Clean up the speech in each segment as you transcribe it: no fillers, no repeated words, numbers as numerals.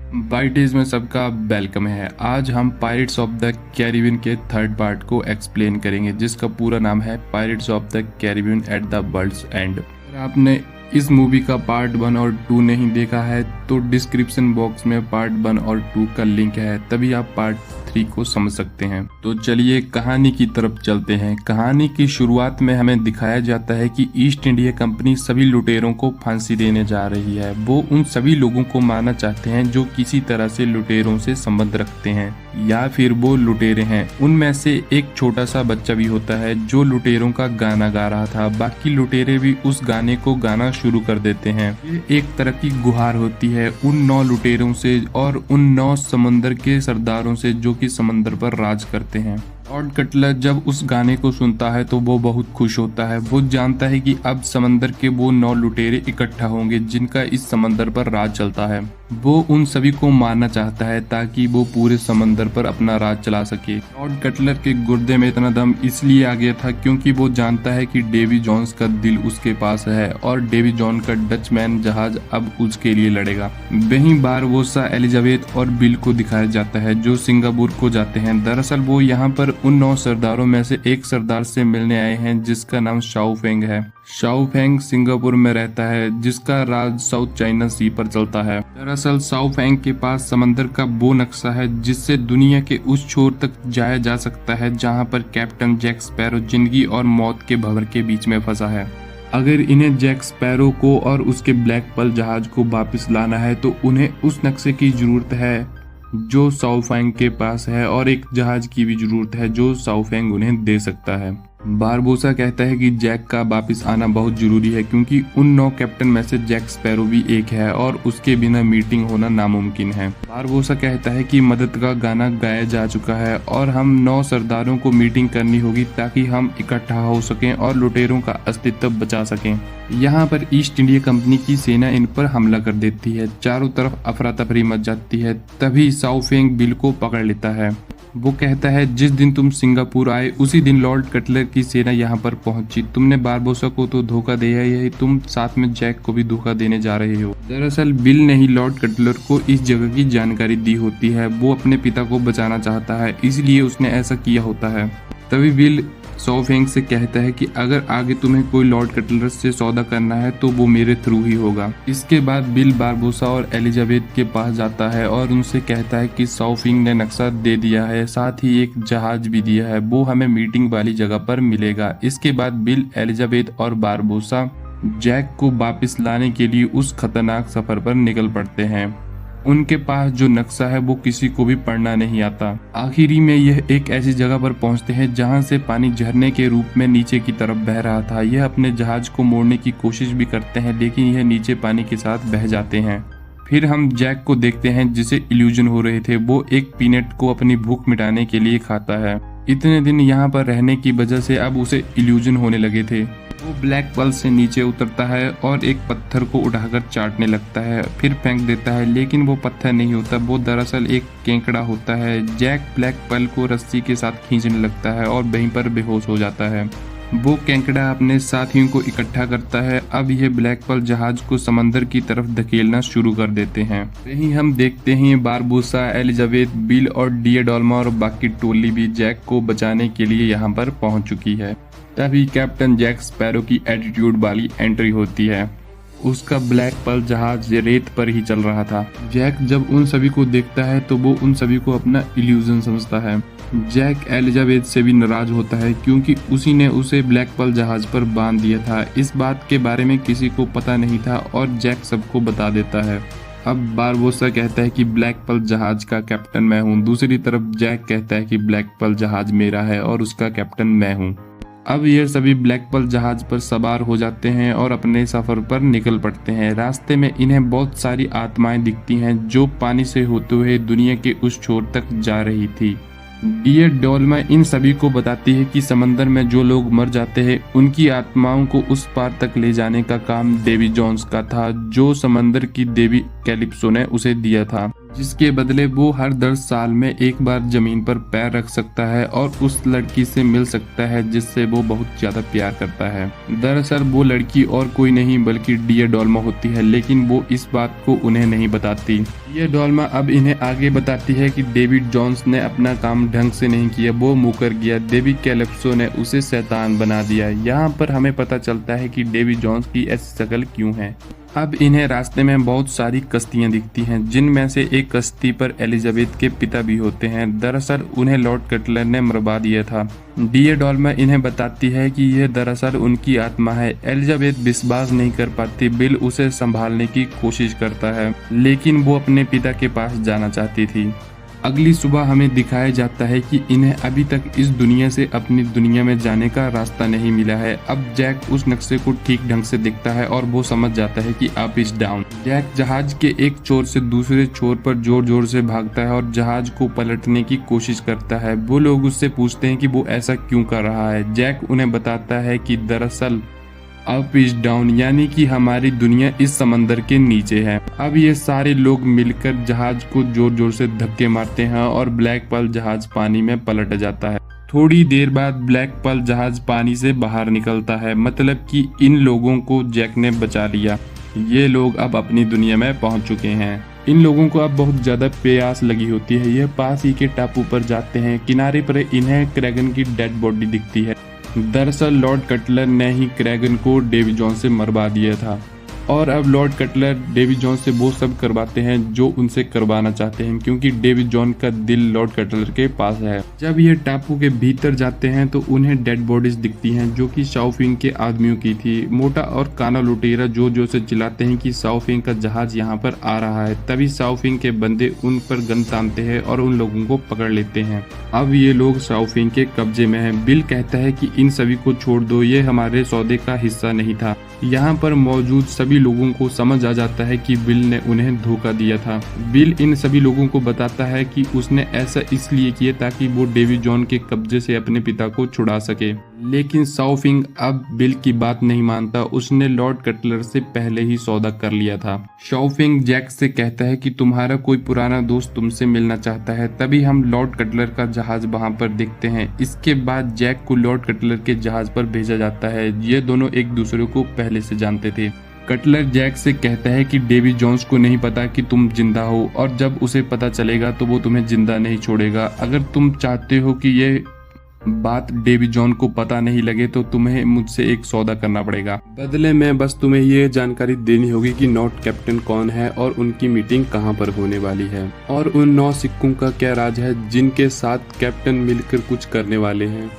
बाइटेज में सबका वेलकम है। आज हम पायरेट्स ऑफ द कैरिबियन के थर्ड पार्ट को एक्सप्लेन करेंगे, जिसका पूरा नाम है Pirates of the Caribbean At the World's End. अगर आपने इस मूवी का पार्ट 1 और 2 नहीं देखा है तो डिस्क्रिप्शन बॉक्स में पार्ट 1 और 2 का लिंक है, तभी आप पार्ट 3 को समझ सकते हैं। तो चलिए कहानी की तरफ चलते हैं। कहानी की शुरुआत में हमें दिखाया जाता है कि ईस्ट इंडिया कंपनी सभी लुटेरों को फांसी देने जा रही है। वो उन सभी लोगों को मारना चाहते हैं जो किसी तरह से लुटेरों से संबंध रखते हैं या फिर वो लुटेरे हैं। उनमें से एक छोटा सा बच्चा भी होता है जो लुटेरों का गाना गा रहा था। बाकी लुटेरे भी उस गाने को गाना शुरू कर देते हैं। ये एक तरह की गुहार होती है उन 9 लुटेरों से और उन 9 समंदर के सरदारों से जो कि समंदर पर राज करते हैं। लॉर्ड कटलर जब उस गाने को सुनता है तो वो बहुत खुश होता है। वो जानता है कि अब समंदर के वो 9 लुटेरे इकट्ठा होंगे जिनका इस समंदर पर राज चलता है। वो उन सभी को मारना चाहता है ताकि वो पूरे समंदर पर अपना राज चला सके। लॉर्ड कटलर के गुर्दे में इतना दम इसलिए आ गया था क्योंकि वो जानता है कि डेवी जोन्स का दिल उसके पास है और डेवी जॉन का डचमैन जहाज अब उसके लिए लड़ेगा। वहीं बारबोसा, एलिजाबेथ और बिल को दिखाया जाता है जो सिंगापुर को जाते हैं। दरअसल वो यहाँ पर उन 9 सरदारों में से एक सरदार से मिलने आए हैं जिसका नाम शाओ फेंग है। शाओ फेंग सिंगापुर में रहता है जिसका राज साउथ चाइना सी पर चलता है। दरअसल शाओ फेंग के पास समंदर का वो नक्शा है जिससे दुनिया के उस छोर तक जाया जा सकता है जहां पर कैप्टन जैक स्पैरो जिंदगी और मौत के भंवर के बीच में फंसा है। अगर इन्हें जैक स्पैरो को और उसके ब्लैक पर्ल जहाज को वापस लाना है तो उन्हें उस नक्शे की जरूरत है जो शाओ फेंग के पास है और एक जहाज की भी जरूरत है जो शाओ फेंग उन्हें दे सकता है। बारबोसा कहता है कि जैक का वापस आना बहुत जरूरी है क्योंकि उन 9 कैप्टन में से जैक स्पैरो भी एक है और उसके बिना मीटिंग होना नामुमकिन है। बारबोसा कहता है कि मदद का गाना गाया जा चुका है और हम 9 सरदारों को मीटिंग करनी होगी ताकि हम इकट्ठा हो सकें और लुटेरों का अस्तित्व बचा सकें। यहाँ पर ईस्ट इंडिया कंपनी की सेना इन पर हमला कर देती है। चारों तरफ अफरा तफरी मच जाती है। तभी शाओ फेंग बिल को पकड़ लेता है। वो कहता है जिस दिन तुम सिंगापुर आए उसी दिन लॉर्ड कटलर की सेना यहाँ पर पहुंची। तुमने बारबोसा को तो धोखा दिया ही है, तुम साथ में जैक को भी धोखा देने जा रहे हो। दरअसल बिल ने ही लॉर्ड कटलर को इस जगह की जानकारी दी होती है। वो अपने पिता को बचाना चाहता है इसलिए उसने ऐसा किया होता है। तभी बिल शाओ फेंग से कहता है कि अगर आगे तुम्हें कोई लॉर्ड कटलर से सौदा करना है तो वो मेरे थ्रू ही होगा। इसके बाद बिल बारबोसा और एलिजाबेथ के पास जाता है और उनसे कहता है कि शाओ फेंग ने नक्शा दे दिया है, साथ ही एक जहाज भी दिया है, वो हमें मीटिंग वाली जगह पर मिलेगा। इसके बाद बिल, एलिजाबेथ और बारबोसा जैक को वापस लाने के लिए उस खतरनाक सफर पर निकल पड़ते हैं। उनके पास जो नक्शा है वो किसी को भी पढ़ना नहीं आता। आखिरी में यह एक ऐसी जगह पर पहुंचते हैं जहां से पानी झरने के रूप में नीचे की तरफ बह रहा था। यह अपने जहाज को मोड़ने की कोशिश भी करते हैं लेकिन यह नीचे पानी के साथ बह जाते हैं। फिर हम जैक को देखते हैं जिसे इल्यूजन हो रहे थे। वो एक पीनट को अपनी भूख मिटाने के लिए खाता है। इतने दिन यहाँ पर रहने की वजह से अब उसे इल्यूजन होने लगे थे। वो ब्लैक पर्ल से नीचे उतरता है और एक पत्थर को उठाकर चाटने लगता है, फिर फेंक देता है लेकिन वो पत्थर नहीं होता, वो दरअसल एक केंकड़ा होता है। जैक ब्लैक पर्ल को रस्सी के साथ खींचने लगता है और वहीं पर बेहोश हो जाता है। वो केंकड़ा अपने साथियों को इकट्ठा करता है। अब यह ब्लैक पर्ल जहाज को समंदर की तरफ धकेलना शुरू कर देते हैं। वहीं हम देखते हैं बारबोसा, एलिजाबेथ, बिल और डिएडोल्मा और बाकी टोली भी जैक को बचाने के लिए यहाँ पर पहुंच चुकी है। तभी कैप्टन जैक स्पैरो की एटीट्यूड वाली एंट्री होती है। उसका ब्लैक पर्ल जहाज रेत पर ही चल रहा था। जैक जब उन सभी को देखता है तो वो उन सभी को अपना इल्यूजन समझता है। जैक एलिजाबेथ से भी नाराज होता है क्योंकि उसी ने उसे ब्लैक पर्ल जहाज पर बांध दिया था। इस बात के बारे में किसी को पता नहीं था और जैक सबको बता देता है। अब बारबोसा कहता है कि ब्लैक पर्ल जहाज का कैप्टन मैं हूँ। दूसरी तरफ जैक कहता है कि ब्लैक पर्ल जहाज मेरा है और उसका कैप्टन मैं हूँ। अब ये सभी ब्लैक पर्ल जहाज पर सवार हो जाते हैं और अपने सफर पर निकल पड़ते हैं। रास्ते में इन्हें बहुत सारी आत्माएं दिखती हैं जो पानी से होते हुए दुनिया के उस छोर तक जा रही थी। डिएडोल्मा इन सभी को बताती है कि समंदर में जो लोग मर जाते हैं उनकी आत्माओं को उस पार तक ले जाने का काम डेवी जोन्स का था जो समंदर की देवी कैलिप्सो ने उसे दिया था। जिसके बदले वो हर 10 साल में एक बार जमीन पर पैर रख सकता है और उस लड़की से मिल सकता है जिससे वो बहुत ज्यादा प्यार करता है। दरअसल वो लड़की और कोई नहीं बल्कि डियर डॉल्मा होती है, लेकिन वो इस बात को उन्हें नहीं बताती। ये डॉल्मा अब इन्हें आगे बताती है कि डेविड जोन्स ने अपना काम ढंग से नहीं किया, वो मुकर गया। डेवी कैलिप्सो ने उसे शैतान बना दिया। यहाँ पर हमें पता चलता है कि डेविड जोन्स की ऐसी शक्ल क्यों है। अब इन्हें रास्ते में बहुत सारी कश्तियां दिखती हैं, जिनमें से एक कश्ती पर एलिजाबेथ के पिता भी होते हैं। दरअसल उन्हें लॉर्ड कटलर ने मरवा दिया था। डियर डॉल्मा इन्हें बताती है कि यह दरअसल उनकी आत्मा है। एलिजाबेथ विश्वास नहीं कर पाती। बिल उसे संभालने की कोशिश करता है, लेकिन वो अपने पिता के पास जाना चाहती थी। अगली सुबह हमें दिखाया जाता है कि इन्हें अभी तक इस दुनिया से अपनी दुनिया में जाने का रास्ता नहीं मिला है। अब जैक उस नक्शे को ठीक ढंग से देखता है और वो समझ जाता है कि अप इज डाउन। जैक जहाज के एक छोर से दूसरे छोर पर जोर जोर से भागता है और जहाज को पलटने की कोशिश करता है। वो लोग उससे पूछते हैं कि वो ऐसा क्यों कर रहा है। जैक उन्हें बताता है कि दरअसल अप इज डाउन यानी कि हमारी दुनिया इस समंदर के नीचे है। अब ये सारे लोग मिलकर जहाज को जोर जोर से धक्के मारते हैं और ब्लैक पर्ल जहाज पानी में पलट जाता है। थोड़ी देर बाद ब्लैक पर्ल जहाज पानी से बाहर निकलता है, मतलब कि इन लोगों को जैक ने बचा लिया। ये लोग अब अपनी दुनिया में पहुंच चुके हैं। इन लोगों को अब बहुत ज्यादा प्यास लगी होती है। यह पास ही के टापू पर जाते हैं। किनारे पर इन्हें क्रैगन की डेड बॉडी दिखती है। दरअसल लॉर्ड कटलर ने ही क्रैगन को डेवी जोन्स से मरवा दिया था और अब लॉर्ड कटलर डेवी जोन्स से वो सब करवाते हैं जो उनसे करवाना चाहते हैं, क्योंकि डेवी जोन का दिल लॉर्ड कटलर के पास है। जब ये टापू के भीतर जाते हैं तो उन्हें डेड बॉडीज दिखती हैं जो कि शाओफिंग के आदमियों की थी। मोटा और काना लुटेरा जोर जोर से चिल्लाते हैं कि शाओफिंग का जहाज यहाँ पर आ रहा है। तभी शाओफिंग के बंदे उन पर गन तानते हैं और उन लोगों को पकड़ लेते हैं। अब ये लोग शाओफिंग के कब्जे में हैं। बिल कहता है कि इन सभी को छोड़ दो, ये हमारे सौदे का हिस्सा नहीं था। यहाँ पर मौजूद सभी लोगों को समझ आ जाता है कि बिल ने उन्हें धोखा दिया था। बिल इन सभी लोगों को बताता है कि उसने ऐसा इसलिए किया ताकि वो डेवी जॉन के कब्जे से अपने पिता को छुड़ा सके। लेकिन शाओफिंग अब बिल की बात नहीं मानता। उसने लॉर्ड कटलर से पहले ही सौदा कर लिया था। शाओफिंग जैक से कहता है कि तुम्हारा कोई पुराना दोस्त तुमसे मिलना चाहता है। तभी हम लॉर्ड कटलर का जहाज वहां पर देखते हैं। इसके बाद जैक को लॉर्ड कटलर के जहाज पर भेजा जाता है। ये दोनों एक दूसरे को पहले से जानते थे। कटलर जैक से कहता है कि डेवी जोन्स को नहीं पता कि तुम जिंदा हो और जब उसे पता चलेगा तो वो तुम्हें जिंदा नहीं छोड़ेगा। अगर तुम चाहते हो कि ये बात डेवी जॉन को पता नहीं लगे तो तुम्हें मुझसे एक सौदा करना पड़ेगा। बदले में बस तुम्हें ये जानकारी देनी होगी कि नॉट कैप्टन कौन है और उनकी मीटिंग कहां पर होने वाली है और उन 9 सिक्कों का क्या राज है जिनके साथ कैप्टन मिलकर कुछ करने वाले हैं।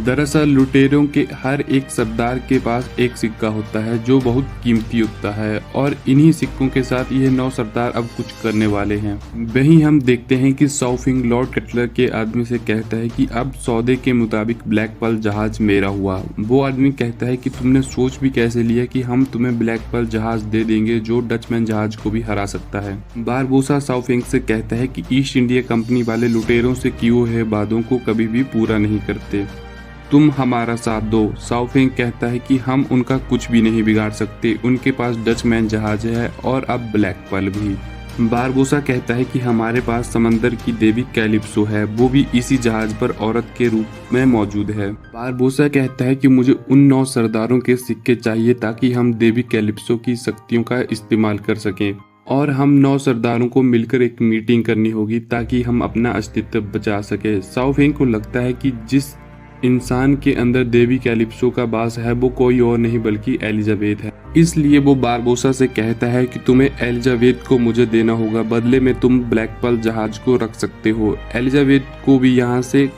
दरअसल लुटेरों के हर एक सरदार के पास एक सिक्का होता है जो बहुत कीमती होता है और इन्हीं सिक्कों के साथ ये 9 सरदार अब कुछ करने वाले हैं। वहीं हम देखते हैं कि शाओफिंग लॉर्ड कटलर के आदमी से कहता है कि अब सौदे के मुताबिक ब्लैक पर्ल जहाज मेरा हुआ। वो आदमी कहता है कि तुमने सोच भी कैसे लिया कि हम तुम्हें ब्लैक पर्ल जहाज दे देंगे जो डचमैन जहाज को भी हरा सकता है। बारबोसा शाओफिंग से कहता है कि ईस्ट इंडिया कंपनी वाले लुटेरों से किए हुए वादों को कभी भी पूरा नहीं करते। तुम हमारा साथ दो। शाओफिंग कहता है कि हम उनका कुछ भी नहीं बिगाड़ सकते। उनके पास डचमैन जहाज है और अब ब्लैक पर्ल भी। बारबोसा कहता है कि हमारे पास समंदर की देवी कैलिप्सो है, वो भी इसी जहाज पर औरत के रूप में मौजूद है। बारबोसा कहता है कि मुझे उन 9 सरदारों के सिक्के चाहिए ताकि हम देवी कैलिप्सो की शक्तियों का इस्तेमाल कर सकें और हम 9 सरदारों को मिलकर एक मीटिंग करनी होगी ताकि हम अपना अस्तित्व बचा सके। शाओफिंग को लगता है कि जिस इंसान के अंदर देवी कैलिप्सो का वास है वो कोई और नहीं बल्कि एलिजाबेथ है। इसलिए वो बारबोसा से कहता है कि तुम्हें एलिजाबेथ को मुझे देना होगा, बदले में तुम ब्लैक पर्ल जहाज को रख सकते हो। एलिजाबेथ को भी यहाँ से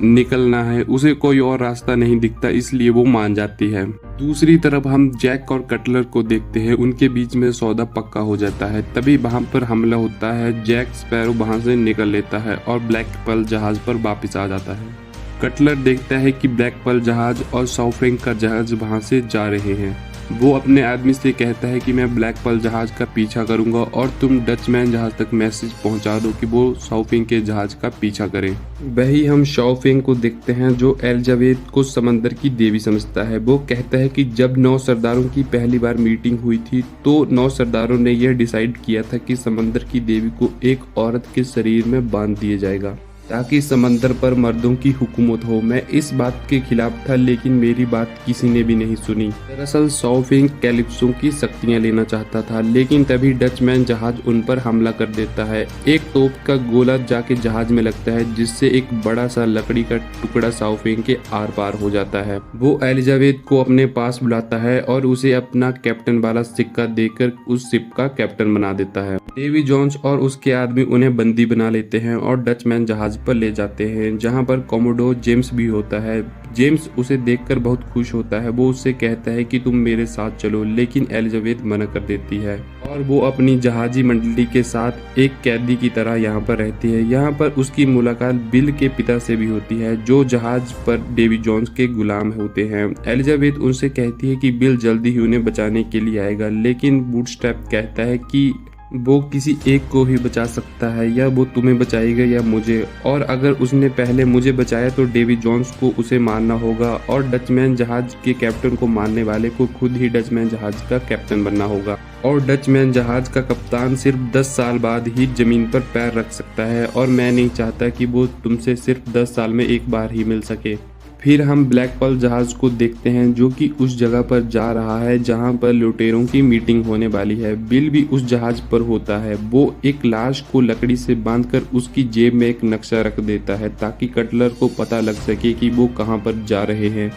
निकलना है, उसे कोई और रास्ता नहीं दिखता, इसलिए वो मान जाती है। दूसरी तरफ हम जैक और कटलर को देखते हैं। उनके बीच में सौदा पक्का हो जाता है। तभी वहां पर हमला होता है। जैक स्पैरो वहां से निकल लेता है और ब्लैक पर्ल जहाज पर वापस आ जाता है। कटलर देखता है कि ब्लैक पर्ल जहाज और शाओफिंग का जहाज वहां से जा रहे हैं। वो अपने आदमी से कहता है कि मैं ब्लैक पर्ल जहाज का पीछा करूंगा और तुम डचमैन जहाज तक मैसेज पहुंचा दो कि वो शाओफिंग के जहाज का पीछा करे। वही हम शाओफिंग को देखते हैं जो एलिजाबेथ को समंदर की देवी समझता है। वो कहता है कि जब 9 सरदारों की पहली बार मीटिंग हुई थी तो 9 सरदारों ने यह डिसाइड किया था कि समंदर की देवी को एक औरत के शरीर में बांध दिया जाएगा ताकि समंदर पर मर्दों की हुकूमत हो। मैं इस बात के खिलाफ था लेकिन मेरी बात किसी ने भी नहीं सुनी। दरअसल शाओफिंग कैलिप्सो की शक्तियां लेना चाहता था लेकिन तभी डचमैन जहाज उन पर हमला कर देता है। एक तोप का गोला जाके जहाज में लगता है जिससे एक बड़ा सा लकड़ी का टुकड़ा शाओफिंग के आर पार हो जाता है। वो एलिजाबेथ को अपने पास बुलाता है और उसे अपना कैप्टन वाला सिक्का देकर उस शिप का कैप्टन बना देता है। डेवी जोन्स और उसके आदमी उन्हें बंदी बना लेते हैं और डचमैन जहाज पर ले जाते हैं जहां पर कॉमोडोर जेम्स भी होता है। जेम्स उसे देखकर बहुत खुश होता है। वो उससे कहता है कि तुम मेरे साथ चलो लेकिन एलिजाबेथ मना कर देती है और वो अपनी जहाजी मंडली के साथ एक कैदी की तरह यहाँ पर रहती है। यहाँ पर उसकी मुलाकात बिल के पिता से भी होती है जो जहाज पर डेवी जोन्स के गुलाम होते हैं। एलिजाबेथ उनसे कहती है कि बिल जल्दी ही उन्हें बचाने के लिए आएगा लेकिन बूटस्ट्रैप कहता है कि वो किसी एक को ही बचा सकता है, या वो तुम्हें बचाएगा या मुझे, और अगर उसने पहले मुझे बचाया तो डेवी जोन्स को उसे मारना होगा और डचमैन जहाज के कैप्टन को मारने वाले को खुद ही डचमैन जहाज का कैप्टन बनना होगा। और डचमैन जहाज का कप्तान सिर्फ 10 साल बाद ही जमीन पर पैर रख सकता है और मैं नहीं चाहता कि वो तुमसे सिर्फ 10 साल में एक बार ही मिल सके। फिर हम ब्लैक पर्ल जहाज को देखते हैं जो कि उस जगह पर जा रहा है जहां पर लुटेरों की मीटिंग होने वाली है। बिल भी उस जहाज पर होता है। वो एक लाश को लकड़ी से बांधकर उसकी जेब में एक नक्शा रख देता है ताकि कटलर को पता लग सके कि वो कहां पर जा रहे हैं।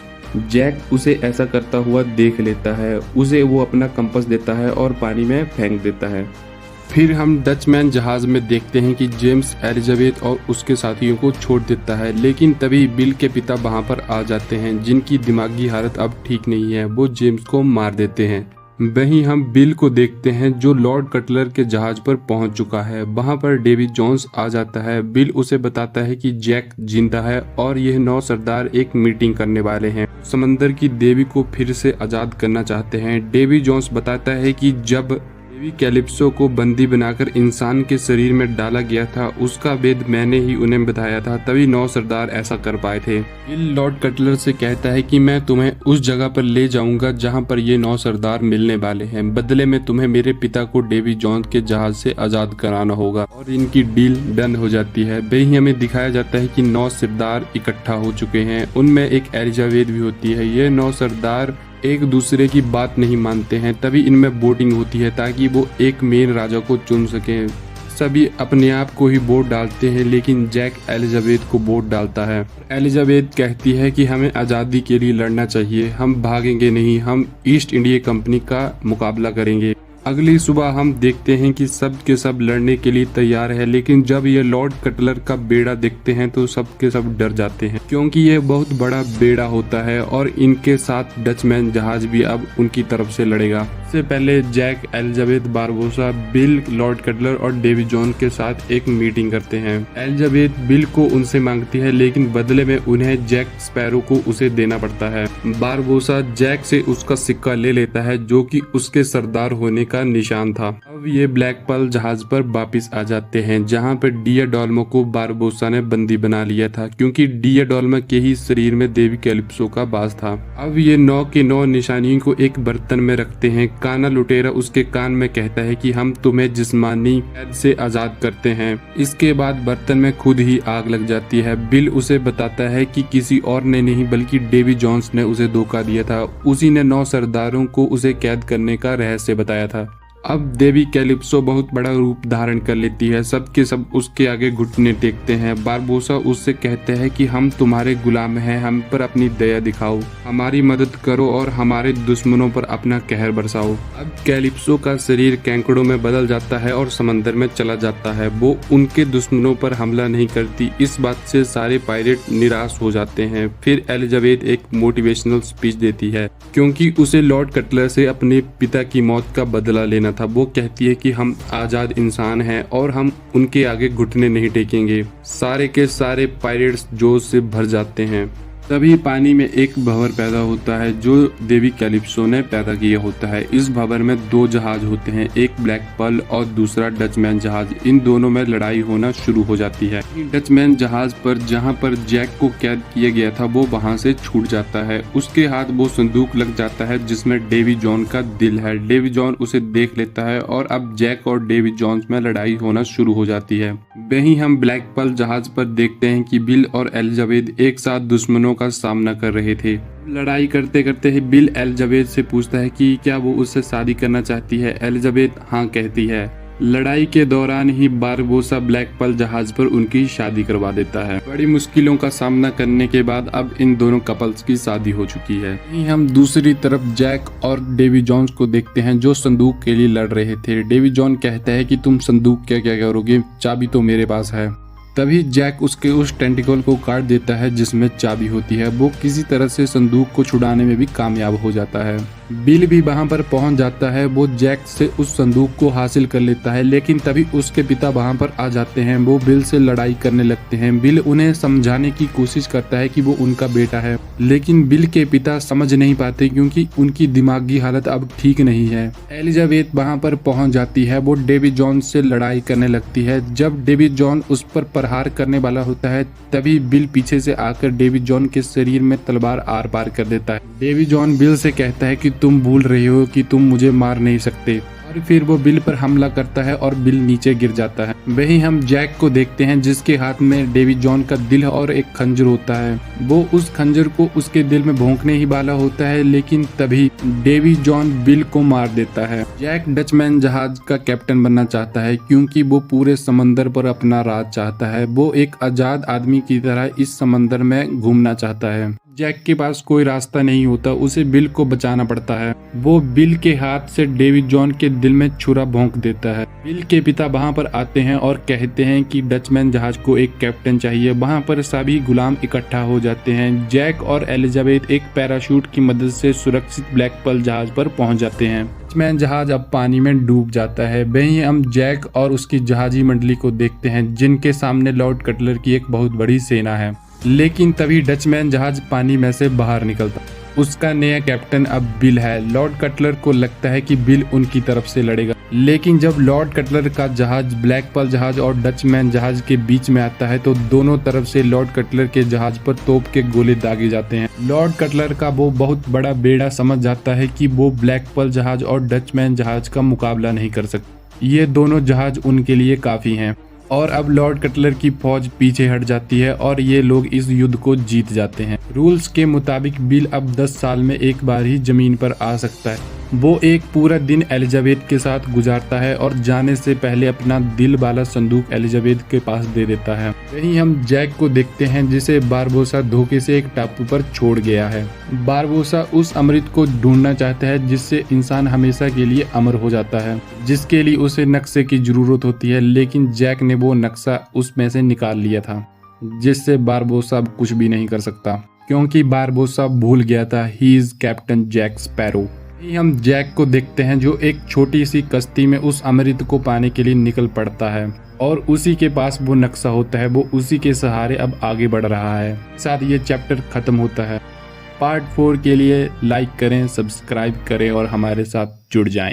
जैक उसे ऐसा करता हुआ देख लेता है। उसे वो अपना कंपास देता है और पानी में फेंक देता है। फिर हम डचमैन जहाज में देखते हैं कि जेम्स एलिजाबेथ और उसके साथियों को छोड़ देता है लेकिन तभी बिल के पिता वहां पर आ जाते हैं जिनकी दिमागी हालत अब ठीक नहीं है। वो जेम्स को मार देते हैं। वहीं हम बिल को देखते हैं जो लॉर्ड कटलर के जहाज पर पहुंच चुका है। वहां पर डेवी जोन्स आ जाता है। बिल उसे बताता है कि जैक जिंदा है और यह 9 सरदार एक मीटिंग करने वाले हैं। समंदर की देवी को फिर से आजाद करना चाहते हैं। डेवी जोन्स बताता है कि जब देवी कैलिप्सो को बंदी बनाकर इंसान के शरीर में डाला गया था उसका वेद मैंने ही उन्हें बताया था, तभी 9 सरदार ऐसा कर पाए थे। बिल लॉर्ड कटलर से कहता है कि मैं तुम्हें उस जगह पर ले जाऊंगा जहां पर ये 9 सरदार मिलने वाले हैं। बदले में तुम्हें मेरे पिता को डेवी जोन्स के जहाज से आजाद कराना होगा और इनकी डील डन हो जाती है। वही हमें दिखाया जाता है कि 9 सरदार इकट्ठा हो चुके हैं। उनमें एक एलिजाबेथ भी होती है। ये 9 सरदार एक दूसरे की बात नहीं मानते हैं। तभी इनमें वोटिंग होती है ताकि वो एक मेन राजा को चुन सकें। सभी अपने आप को ही वोट डालते हैं लेकिन जैक एलिजाबेथ को वोट डालता है। एलिजाबेथ कहती है कि हमें आज़ादी के लिए लड़ना चाहिए, हम भागेंगे नहीं, हम ईस्ट इंडिया कंपनी का मुकाबला करेंगे। अगली सुबह हम देखते हैं कि सब के सब लड़ने के लिए तैयार है लेकिन जब ये लॉर्ड कटलर का बेड़ा देखते हैं तो सब के सब डर जाते हैं क्योंकि ये बहुत बड़ा बेड़ा होता है और इनके साथ डचमैन जहाज भी अब उनकी तरफ से लड़ेगा। इससे पहले Jack, Elizabeth, Barbossa, Bill, Lord Cutler और डेवी जोन के साथ एक मीटिंग करते हैं। एलिजाबेथ बिल को उनसे मांगती है लेकिन बदले में उन्हें जैक स्पैरो को उसे देना पड़ता है। बारबोसा जैक से उसका सिक्का ले लेता है जो कि उसके सरदार होने का निशान था। अब ये ब्लैक पर्ल जहाज पर वापस आ जाते हैं जहां पर डियाडोल्मो को बारबोसा ने बंदी बना लिया था क्योंकि डियाडोल्मो के ही शरीर में देवी कैलिप्सो का वास था। अब ये 9 के 9 निशानियों को एक बर्तन में रखते हैं। काना लुटेरा उसके कान में कहता है कि हम तुम्हें जिस्मानी कैद से आजाद करते हैं। इसके बाद बर्तन में खुद ही आग लग जाती है। बिल उसे बताता है कि किसी और ने नहीं बल्कि डेवी जोन्स ने उसे धोखा दिया था। उसी ने 9 सरदारों को उसे कैद करने का रहस्य बताया था। अब देवी कैलिप्सो बहुत बड़ा रूप धारण कर लेती है। सब के सब उसके आगे घुटने टेकते हैं। बारबोसा उससे कहते हैं कि हम तुम्हारे गुलाम हैं, हम पर अपनी दया दिखाओ, हमारी मदद करो और हमारे दुश्मनों पर अपना कहर बरसाओ। अब कैलिप्सो का शरीर कैंकड़ों में बदल जाता है और समंदर में चला जाता है। वो उनके दुश्मनों पर हमला नहीं करती। इस बात से सारे पायरेट निराश हो जाते हैं। फिर एलिजाबेथ एक मोटिवेशनल स्पीच देती है क्योंकि उसे लॉर्ड कटलर से अपने पिता की मौत का बदला लेना था। वो कहती है कि हम आजाद इंसान हैं और हम उनके आगे घुटने नहीं टेकेंगे। सारे के सारे पायरेट्स जोश से भर जाते हैं। तभी पानी में एक भंवर पैदा होता है जो देवी कैलिप्सो ने पैदा किया होता है। इस भंवर में दो जहाज होते हैं, एक ब्लैक पर्ल और दूसरा डचमैन जहाज। इन दोनों में लड़ाई होना शुरू हो जाती है। डचमैन जहाज पर जहां पर जैक को कैद किया गया था वो वहां से छूट जाता है। उसके हाथ वो संदूक लग जाता है जिसमें डेवी जॉन का दिल है। डेवी जॉन उसे देख लेता है और अब जैक और डेवी जॉन्स में लड़ाई होना शुरू हो जाती है। वहीं हम ब्लैक पर्ल जहाज पर देखते हैं कि बिल और एलिजाबेथ एक साथ दुश्मनों का सामना कर रहे थे। लड़ाई करते करते ही बिल एलिजाबेथ से पूछता है कि क्या वो उससे शादी करना चाहती है। एलिजाबेथ हाँ कहती है। लड़ाई के दौरान ही बारबोसा ब्लैक पर्ल जहाज पर उनकी शादी करवा देता है। बड़ी मुश्किलों का सामना करने के बाद अब इन दोनों कपल्स की शादी हो चुकी है। हम दूसरी तरफ जैक और डेवी जॉन्स को देखते हैं जो संदूक के लिए लड़ रहे थे। डेवी जॉन कहता है कि तुम संदूक क्या क्या करोगे, चाबी तो मेरे पास है। तभी जैक उसके उस टेंटिकल को काट देता है जिसमें चाबी होती है। वो किसी तरह से संदूक को छुड़ाने में भी कामयाब हो जाता है। बिल भी वहां पर पहुंच जाता है। वो जैक से उस संदूक को हासिल कर लेता है, लेकिन तभी उसके पिता वहां पर आ जाते हैं। वो बिल से लड़ाई करने लगते हैं। बिल उन्हें समझाने की कोशिश करता है कि वो उनका बेटा है, लेकिन बिल के पिता समझ नहीं पाते क्योंकि उनकी दिमागी हालत अब ठीक नहीं है। एलिजाबेथ वहां पर पहुंच जाती है। वो डेवी जॉन से लड़ाई करने लगती है। जब डेवी जॉन उस पर प्रहार करने वाला होता है तभी बिल पीछे से आकर डेवी जॉन के शरीर में तलवार आर पार कर देता है। डेवी जॉन बिल से कहता है कि तुम भूल रहे हो कि तुम मुझे मार नहीं सकते, और फिर वो बिल पर हमला करता है और बिल नीचे गिर जाता है। वहीं हम जैक को देखते हैं जिसके हाथ में डेवी जॉन का दिल और एक खंजर होता है। वो उस खंजर को उसके दिल में भोंकने ही वाला होता है, लेकिन तभी डेवी जॉन बिल को मार देता है। जैक डचमैन जहाज का कैप्टन बनना चाहता है क्योंकि वो पूरे समंदर पर अपना राज चाहता है। वो एक आजाद आदमी की तरह इस समंदर में घूमना चाहता है। जैक के पास कोई रास्ता नहीं होता, उसे बिल को बचाना पड़ता है। वो बिल के हाथ से डेवी जॉन के दिल में छुरा भोंक देता है। बिल के पिता वहां पर आते हैं और कहते हैं कि डचमैन जहाज को एक कैप्टन चाहिए। वहां पर सभी गुलाम इकट्ठा हो जाते हैं। जैक और एलिजाबेथ एक पैराशूट की मदद से सुरक्षित ब्लैक पर्ल जहाज पर पहुंच जाते हैं। डचमैन जहाज अब पानी में डूब जाता है। वहीं हम जैक और उसकी जहाजी मंडली को देखते हैं जिनके सामने लॉर्ड कटलर की एक बहुत बड़ी सेना है। लेकिन तभी डचमैन जहाज पानी में से बाहर निकलता। उसका नया कैप्टन अब बिल है। लॉर्ड कटलर को लगता है कि बिल उनकी तरफ से लड़ेगा, लेकिन जब लॉर्ड कटलर का जहाज ब्लैक पर्ल जहाज और डचमैन जहाज के बीच में आता है तो दोनों तरफ से लॉर्ड कटलर के जहाज पर तोप के गोले दागे जाते हैं। लॉर्ड कटलर का वो बहुत बड़ा बेड़ा समझ जाता है कि वो ब्लैक पर्ल जहाज और डचमैन जहाज का मुकाबला नहीं कर सकते। ये दोनों जहाज उनके लिए काफी हैं। और अब लॉर्ड कटलर की फौज पीछे हट जाती है और ये लोग इस युद्ध को जीत जाते हैं। रूल्स के मुताबिक बिल अब 10 साल में एक बार ही जमीन पर आ सकता है। वो एक पूरा दिन एलिजाबेथ के साथ गुजारता है और जाने से पहले अपना दिल वाला संदूक एलिजाबेथ के पास दे देता है। वहीं हम जैक को देखते हैं जिसे बारबोसा धोखे से एक टापू पर छोड़ गया है। बारबोसा उस अमृत को ढूंढना चाहता है जिससे इंसान हमेशा के लिए अमर हो जाता है, जिसके लिए उसे नक्शे की जरूरत होती है, लेकिन जैक ने वो नक्शा उसमें से निकाल लिया था, जिससे बारबोसा कुछ भी नहीं कर सकता क्योंकि बारबोसा भूल गया था he is Captain Jack Sparrow. हम जैक को देखते हैं जो एक छोटी सी कश्ती में उस अमृत को पाने के लिए निकल पड़ता है और उसी के पास वो नक्शा होता है। वो उसी के सहारे अब आगे बढ़ रहा है। साथ ये चैप्टर खत्म होता है। पार्ट 4 के लिए लाइक करें, सब्सक्राइब करें और हमारे साथ जुड़ जाएं।